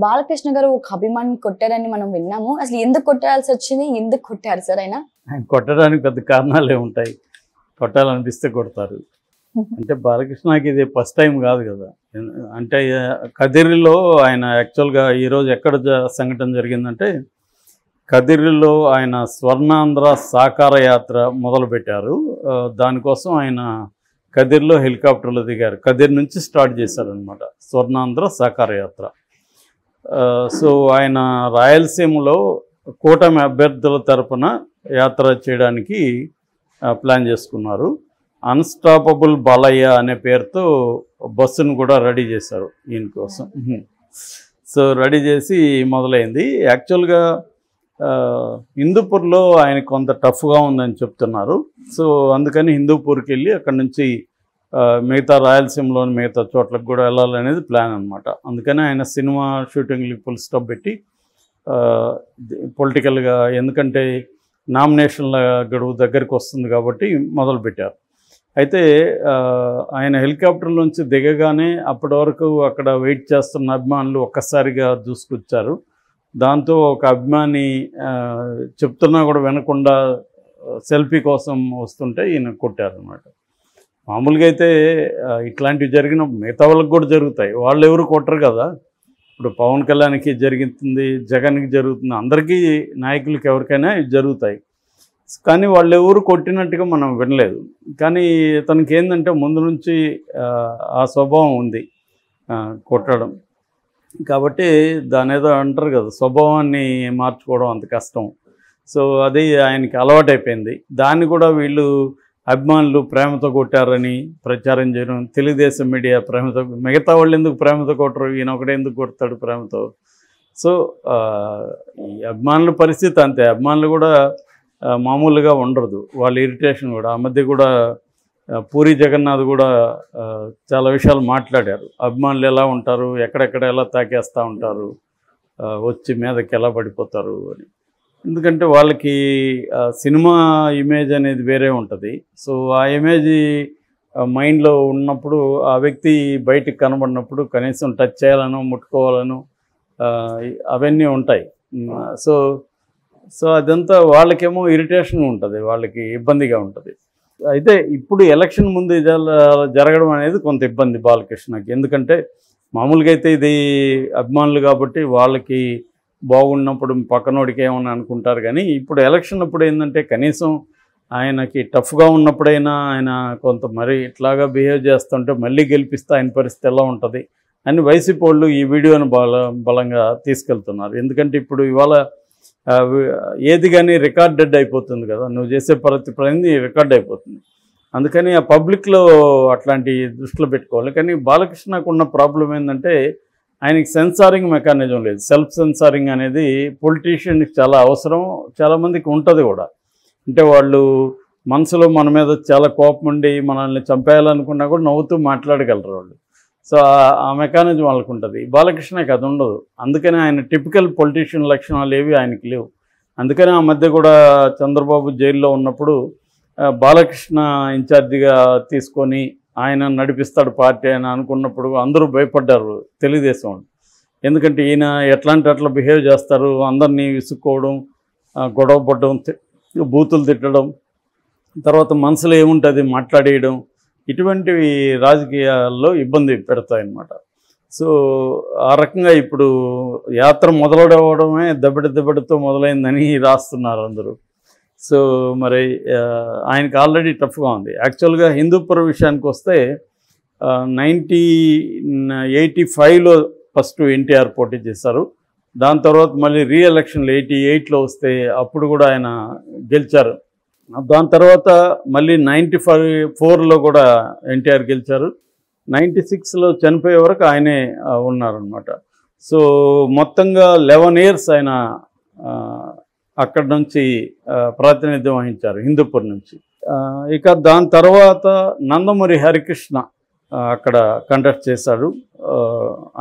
బాలకృష్ణ గారు ఒక అభిమాని కొట్టారని మనం విన్నాము. అసలు ఎందుకు కొట్టాల్సి వచ్చింది? ఎందుకు కొట్టారు సార్ ఆయన? కొట్టడానికి పెద్ద కారణాలే ఉంటాయి. కొట్టాలనిపిస్తే కొడతారు. అంటే బాలకృష్ణకి ఇది ఫస్ట్ టైం కాదు కదా. అంటే కదిరిలో ఆయన యాక్చువల్గా ఈరోజు ఎక్కడ సంఘటన జరిగిందంటే, కదిరిలో ఆయన స్వర్ణాంధ్ర సాకార యాత్ర మొదలుపెట్టారు. దానికోసం ఆయన కదిరిలో హెలికాప్టర్లో దిగారు. కదిరి నుంచి స్టార్ట్ చేశారనమాట స్వర్ణాంధ్ర సాకార యాత్ర. సో ఆయన రాయలసీమలో కూటమి అభ్యర్థుల తరపున యాత్ర చేయడానికి ప్లాన్ చేసుకున్నారు. అన్స్టాపబుల్ బాలయ్య అనే పేరుతో బస్సును కూడా రెడీ చేశారు ఈయన కోసం. సో రెడీ చేసి మొదలైంది. యాక్చువల్గా హిందూపూర్లో ఆయన కొంత టఫ్గా ఉందని చెప్తున్నారు. సో అందుకని హిందూపూర్కి వెళ్ళి అక్కడి నుంచి మిగతా రాయలసీమలోని మిగతా చోట్లకు కూడా వెళ్ళాలనేది ప్లాన్ అనమాట. అందుకని ఆయన సినిమా షూటింగ్కి ఫుల్ స్టాప్ పెట్టి పొలిటికల్గా, ఎందుకంటే నామినేషన్ల గడువు దగ్గరికి వస్తుంది కాబట్టి మొదలుపెట్టారు. అయితే ఆయన హెలికాప్టర్ నుంచి దిగగానే అప్పటి వరకు అక్కడ వెయిట్ చేస్తున్న అభిమానులు ఒక్కసారిగా దూసుకొచ్చారు. దాంతో ఒక అభిమాని చెప్తున్నా కూడా వినకుండా సెల్ఫీ కోసం వస్తుంటే ఈయన కొట్టారనమాట. మామూలుగా అయితే ఇట్లాంటివి జరిగిన మిగతా వాళ్ళకి కూడా జరుగుతాయి, వాళ్ళు ఎవరు కొట్టరు కదా. ఇప్పుడు పవన్ కళ్యాణ్కి జరుగుతుంది, జగన్కి జరుగుతుంది, అందరికీ నాయకులకి ఎవరికైనా జరుగుతాయి. కానీ వాళ్ళు ఎవరు కొట్టినట్టుగా మనం వినలేదు. కానీ తనకి ఏంటంటే ముందు నుంచి ఆ స్వభావం ఉంది కొట్టడం. కాబట్టి దాని ఏదో అంటారు కదా, స్వభావాన్ని మార్చుకోవడం అంత కష్టం. సో అది ఆయనకి అలవాటైపోయింది. దాన్ని కూడా వీళ్ళు అభిమానులు ప్రేమతో కొట్టారని ప్రచారం చేయడం, తెలుగుదేశం మీడియా ప్రేమతో, మిగతా వాళ్ళు ఎందుకు ప్రేమతో కొట్టరు, ఈయన ఒకటే ఎందుకు కొడతాడు ప్రేమతో. సో ఈ అభిమానుల పరిస్థితి అంతే. అభిమానులు కూడా మామూలుగా ఉండదు, వాళ్ళ ఇరిటేషన్ కూడా. ఆ మధ్య కూడా పూరి జగన్నాథ్ కూడా చాలా విషయాలు మాట్లాడారు. అభిమానులు ఎలా ఉంటారు, ఎక్కడెక్కడ ఎలా తాకేస్తూ ఉంటారు, వచ్చి మీదకి ఎలా పడిపోతారు అని. ఎందుకంటే వాళ్ళకి సినిమా ఇమేజ్ అనేది వేరే ఉంటుంది. సో ఆ ఇమేజ్ మైండ్లో ఉన్నప్పుడు ఆ వ్యక్తి బయటికి కనబడినప్పుడు కనీసం టచ్ చేయాలను, ముట్టుకోవాలను అవన్నీ ఉంటాయి. సో అదంతా వాళ్ళకేమో ఇరిటేషన్ ఉంటుంది, వాళ్ళకి ఇబ్బందిగా ఉంటుంది. అయితే ఇప్పుడు ఎలక్షన్ ముందు జరగడం అనేది కొంత ఇబ్బంది బాలకృష్ణకి. ఎందుకంటే మామూలుగా అయితే ఇది అభిమానులు కాబట్టి వాళ్ళకి బాగున్నప్పుడు పక్కనోడికి ఏమని అనుకుంటారు. కానీ ఇప్పుడు ఎలక్షన్ అప్పుడు ఏంటంటే కనీసం ఆయనకి టఫ్గా ఉన్నప్పుడైనా ఆయన కొంత మరీ ఇట్లాగా బిహేవ్ చేస్తుంటే మళ్ళీ గెలిపిస్తే ఆయన పరిస్థితి ఎలా ఉంటుంది అని వైసీపీ వాళ్ళు ఈ వీడియోను బలంగా తీసుకెళ్తున్నారు. ఎందుకంటే ఇప్పుడు ఇవాళ ఏది కానీ రికార్డెడ్ అయిపోతుంది కదా, నువ్వు చేసే ప్రతి పని రికార్డ్ అయిపోతుంది. అందుకని ఆ పబ్లిక్లో అట్లాంటి దృష్టిలో పెట్టుకోవాలి. కానీ బాలకృష్ణకు ఉన్న ప్రాబ్లం ఏంటంటే ఆయనకి సెన్సారింగ్ మెకానిజం లేదు. సెల్ఫ్ సెన్సారింగ్ అనేది పొలిటీషియన్కి చాలా అవసరం, చాలామందికి ఉంటుంది కూడా. అంటే వాళ్ళు మనసులో మన మీద చాలా కోపం ఉండి మనల్ని చంపేయాలనుకున్నా కూడా నవ్వుతూ మాట్లాడగలరు వాళ్ళు. సో ఆ మెకానిజం వాళ్ళకు ఉంటుంది. బాలకృష్ణకి అది ఉండదు. అందుకని ఆయన టిపికల్ పొలిటీషియన్ లక్షణాలు ఏవి ఆయనకి లేవు. అందుకని ఆ మధ్య కూడా చంద్రబాబు జైల్లో ఉన్నప్పుడు బాలకృష్ణ ఇన్ఛార్జిగా తీసుకొని ఆయన నడిపిస్తాడు పార్టీ అని అనుకున్నప్పుడు అందరూ భయపడ్డారు తెలుగుదేశం వాళ్ళు. ఎందుకంటే ఈయన ఎట్లాంటి అట్లా బిహేవ్ చేస్తారు, అందరినీ విసుక్కోవడం, గొడవ పడడం, బూతులు తిట్టడం, తర్వాత మనసులో ఏముంటుంది మాట్లాడేయడం, ఇటువంటివి రాజకీయాల్లో ఇబ్బంది పెడతాయన్నమాట. సో ఆ రకంగా ఇప్పుడు యాత్ర మొదలవడమే దెబ్బడితో మొదలైందని రాస్తున్నారు అందరూ. సో మరి ఆయనకి ఆల్రెడీ టఫ్గా ఉంది. యాక్చువల్గా హిందూపుర విషయానికి వస్తే 1985లో ఫస్ట్ ఎన్టీఆర్ పోటీ చేశారు. దాని తర్వాత మళ్ళీ రీఎలక్షన్లు 88లో వస్తే అప్పుడు కూడా ఆయన గెలిచారు. దాని తర్వాత మళ్ళీ 94లో కూడా ఎన్టీఆర్ గెలిచారు. 96లో చనిపోయే వరకు ఆయనే ఉన్నారనమాట. సో మొత్తంగా 11 years ఆయన అక్కడి నుంచి ప్రాతినిధ్యం వహించారు హిందూపూర్ నుంచి. ఇక దాని తర్వాత నందమూరి హరికృష్ణ అక్కడ కంటెస్ట్ చేశాడు.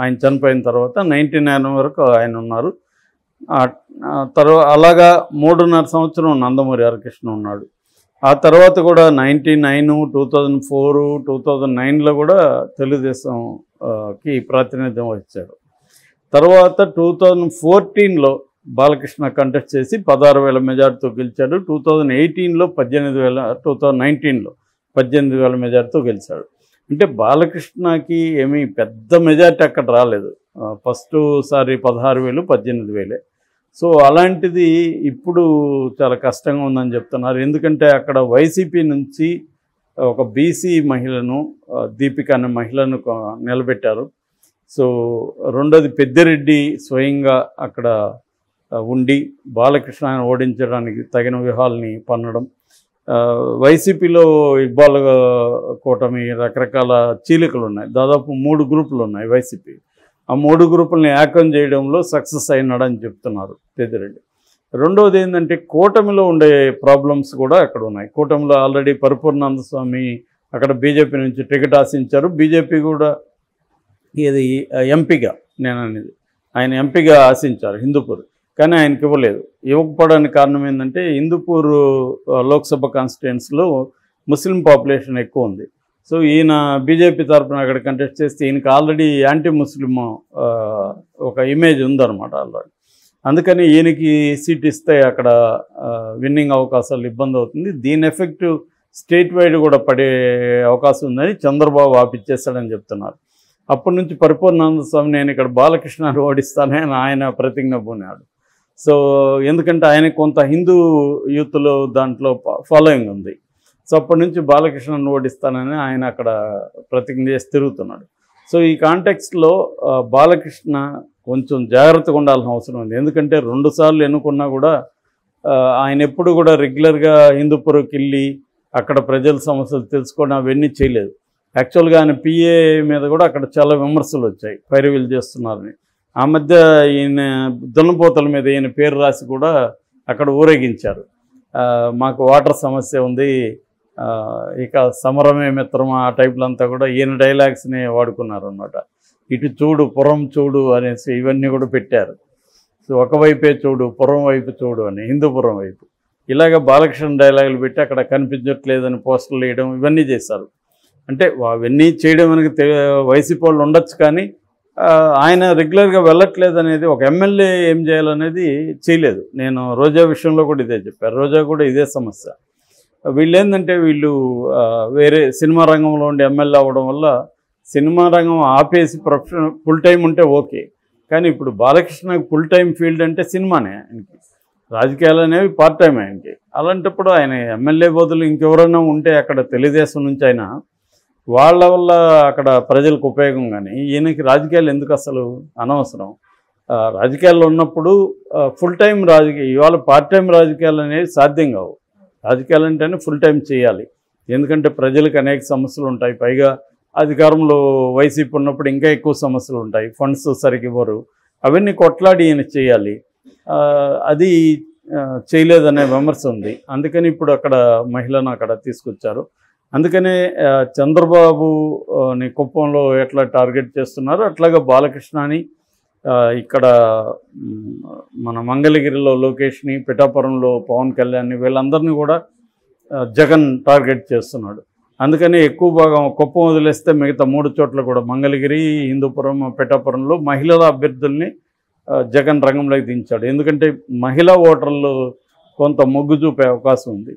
ఆయన చనిపోయిన తర్వాత 99 వరకు ఆయన ఉన్నారు. తర్వాత అలాగా 3.5 సంవత్సరం నందమూరి హరికృష్ణ ఉన్నాడు. ఆ తర్వాత కూడా 99, 2004, 2009లో కూడా తెలుగుదేశంకి ప్రాతినిధ్యం వహించాడు. తర్వాత 2014లో బాలకృష్ణ కంటెస్ట్ చేసి 16,000 మెజార్టీతో గెలిచాడు. 2018లో 2019లో 18,000 మెజార్టీతో గెలిచాడు. అంటే బాలకృష్ణకి ఏమీ పెద్ద మెజార్టీ అక్కడ రాలేదు. ఫస్ట్ సారి 16,000, 18,000. సో అలాంటిది ఇప్పుడు చాలా కష్టంగా ఉందని చెప్తున్నారు. ఎందుకంటే అక్కడ వైసీపీ నుంచి ఒక బీసీ మహిళను, దీపిక అనే మహిళను నిలబెట్టారు. సో రెండోది పెద్దిరెడ్డి స్వయంగా అక్కడ ఉండి బాలకృష్ణని ఓడించడానికి తగిన వ్యూహాలని పన్నడం. వైసీపీలో ఇక్బాల్ కూటమి రకరకాల చీలికలు ఉన్నాయి. దాదాపు 3 గ్రూపులు ఉన్నాయి వైసీపీ. ఆ 3 గ్రూపుల్ని ఏకం చేయడంలో సక్సెస్ అయినాడని చెప్తున్నారు పెద్దిరెడ్డి. రెండవది ఏంటంటే కూటమిలో ఉండే ప్రాబ్లమ్స్ కూడా అక్కడ ఉన్నాయి. కూటమిలో ఆల్రెడీ పరిపూర్ణానంద స్వామి అక్కడ బీజేపీ నుంచి టికెట్ ఆశించారు. బీజేపీ కూడా ఇది ఎంపీగా నేననేది ఆయన ఎంపీగా ఆశించారు హిందూపూర్, కానీ ఆయనకి ఇవ్వలేదు. ఇవ్వకపోవడానికి కారణం ఏంటంటే హిందూపూర్ లోక్సభ కాన్స్టిట్యుయెన్సీలో ముస్లిం పాపులేషన్ ఎక్కువ ఉంది. సో ఈయన బీజేపీ తరఫున అక్కడ కంటెస్ట్ చేస్తే ఈయనకి ఆల్రెడీ యాంటీ ముస్లిం ఒక ఇమేజ్ ఉందన్నమాట ఆల్రెడీ. అందుకని ఈయనకి సీట్ ఇస్తే అక్కడ విన్నింగ్ అవకాశాలు ఇబ్బంది అవుతుంది. దీని ఎఫెక్ట్ స్టేట్ వైడ్ కూడా పడే అవకాశం ఉందని చంద్రబాబు ఆపిచ్చేస్తాడని చెప్తున్నారు. అప్పటి నుంచి పరిపూర్ణానంద స్వామి నేను ఇక్కడ బాలకృష్ణని ఓడిస్తానని ఆయన ప్రతిజ్ఞ పూనాడు. సో ఎందుకంటే ఆయన కొంత హిందూ యూత్లో దాంట్లో ఫాలోయింగ్ ఉంది. సో అప్పటి నుంచి బాలకృష్ణను ఓడిస్తానని ఆయన అక్కడ ప్రతిజ్ఞ చేసి తిరుగుతున్నాడు. సో ఈ కాంటెక్స్ట్లో బాలకృష్ణ కొంచెం జాగ్రత్తగా ఉండాల్సిన అవసరం ఉంది. ఎందుకంటే 2 సార్లు ఎన్నుకున్నా కూడా ఆయన ఎప్పుడు కూడా రెగ్యులర్గా హిందూపురంకి వెళ్ళి అక్కడ ప్రజల సమస్యలు తెలుసుకోవడం అవన్నీ చేయలేదు. యాక్చువల్గా ఆయన పిఏ మీద కూడా అక్కడ చాలా విమర్శలు వచ్చాయి, పైరవీలు చేస్తున్నారని. ఆ మధ్య ఈయన దున్నపోతల మీద ఈయన పేరు రాసి కూడా అక్కడ ఊరేగించారు. మాకు వాటర్ సమస్య ఉంది, ఇక సమరమే మిత్రమా ఆ టైప్లో అంతా కూడా ఈయన డైలాగ్స్ని వాడుకున్నారు అన్నమాట. ఇటు చూడు పురం చూడు అనేసి ఇవన్నీ కూడా పెట్టారు. సో ఒకవైపే చూడు పురం వైపు చూడు అని, హిందూపురం వైపు ఇలాగ బాలకృష్ణ డైలాగులు పెట్టి అక్కడ కనిపించట్లేదని పోస్టర్లు వేయడం ఇవన్నీ చేశారు. అంటే అవన్నీ చేయడం మనకి వైసీపీ వాళ్ళు ఉండొచ్చు, కానీ ఆయన రెగ్యులర్గా వెళ్ళట్లేదు అనేది, ఒక ఎమ్మెల్యే ఏం చేయాలనేది చేయలేదు. నేను రోజా విషయంలో కూడా ఇదే చెప్పారు. రోజా కూడా ఇదే సమస్య. వీళ్ళు ఏంటంటే వీళ్ళు వేరే సినిమా రంగంలో ఉండి ఎమ్మెల్యే అవ్వడం వల్ల సినిమా రంగం ఆపేసి ప్రొఫెషనల్ ఫుల్ టైం ఉంటే ఓకే, కానీ ఇప్పుడు బాలకృష్ణకి ఫుల్ టైం ఫీల్డ్ అంటే సినిమానే. ఆయనకి రాజకీయాలు అనేవి పార్ట్ టైం ఆయనకి. అలాంటప్పుడు ఆయన ఎమ్మెల్యే బదులు ఇంకెవరైనా ఉంటే అక్కడ తెలుగుదేశం నుంచి అయినా వాళ్ళ వల్ల అక్కడ ప్రజలకు ఉపయోగం, కానీ ఈయనకి రాజకీయాలు ఎందుకు అసలు అనవసరం. రాజకీయాల్లో ఉన్నప్పుడు ఫుల్ టైం రాజకీయ, ఇవాళ పార్ట్ టైం రాజకీయాలు అనేవి సాధ్యం కావు. రాజకీయాలు అంటేనే ఫుల్ టైం చేయాలి. ఎందుకంటే ప్రజలకు అనేక సమస్యలు ఉంటాయి. పైగా అధికారంలో వైసీపీ ఉన్నప్పుడు ఇంకా ఎక్కువ సమస్యలు ఉంటాయి. ఫండ్స్ సరిగ్గా ఇవ్వరు. అవన్నీ కొట్లాడి ఈయన చేయాలి. అది చేయలేదనే విమర్శ ఉంది. అందుకని ఇప్పుడు అక్కడ మహిళను అక్కడ తీసుకొచ్చారు. అందుకనే చంద్రబాబుని కుప్పంలో ఎట్లా టార్గెట్ చేస్తున్నారో అట్లాగా బాలకృష్ణని ఇక్కడ మన మంగళగిరిలో లోకేష్ని, పిఠాపురంలో పవన్ కళ్యాణ్ని, వీళ్ళందరినీ కూడా జగన్ టార్గెట్ చేస్తున్నాడు. అందుకని ఎక్కువ భాగం కుప్పం వదిలేస్తే మిగతా 3 చోట్ల కూడా మంగళగిరి, హిందూపురం, పిఠాపురంలో మహిళల అభ్యర్థుల్ని జగన్ రంగంలోకి దించాడు. ఎందుకంటే మహిళా ఓటర్లు కొంత మొగ్గు చూపే అవకాశం ఉంది.